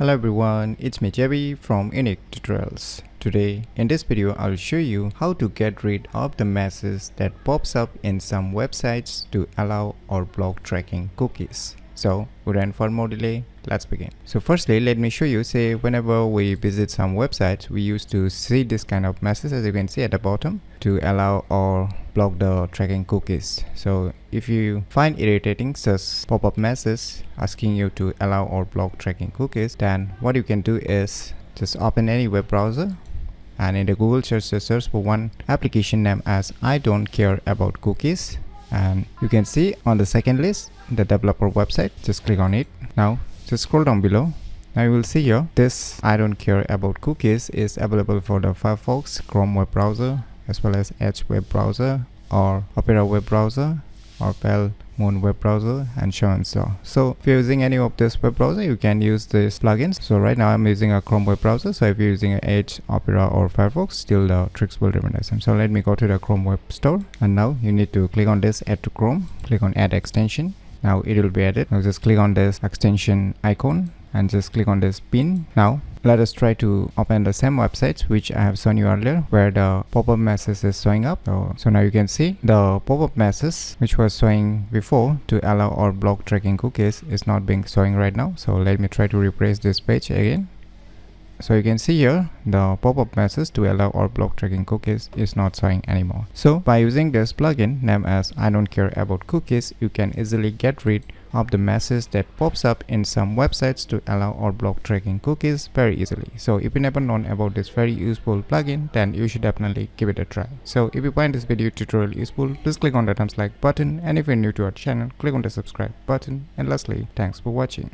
Hello everyone, it's me JB from UniqueTutorials. Today in this video I'll show you how to get rid of the message that pops up in some websites to allow or block tracking cookies. So without further more delay, let's begin. So firstly, let me show you, say whenever we visit some websites, we used to see this kind of message, as you can see at the bottom, to allow or block the tracking cookies. So if you find irritating such pop-up message asking you to allow or block tracking cookies, then what you can do is just open any web browser, and in the Google search, just search for one application named as I don't care about cookies, and you can see on the second list the developer website. Just click on it. Now just scroll down below. Now you will see here this I don't care about cookies is available for the Firefox, Chrome web browser, as well as Edge web browser, or Opera web browser, or Pale Moon web browser, and so on. So if you're using any of this web browser, you can use this plugins. So right now I'm using a Chrome web browser, so if you're using an Edge, Opera, or Firefox, still the tricks will remain the same. So let me go to the Chrome web store, and now you need to click on this add to Chrome, click on add extension. Now it will be added. Now just click on this extension icon and just click on this pin. Now let us try to open the same websites which I have shown you earlier, where the pop-up message is showing up. So now you can see the pop-up message which was showing before to allow or block tracking cookies is not being showing right now. So let me try to refresh this page again. So you can see here the pop-up message to allow or block tracking cookies is not showing anymore. So by using this plugin named as I don't care about cookies, you can easily get rid of the message that pops up in some websites to allow or block tracking cookies very easily. So if you never known about this very useful plugin, then you should definitely give it a try. So if you find this video tutorial useful, please click on the thumbs like button, and if you're new to our channel, click on the subscribe button, and lastly, thanks for watching.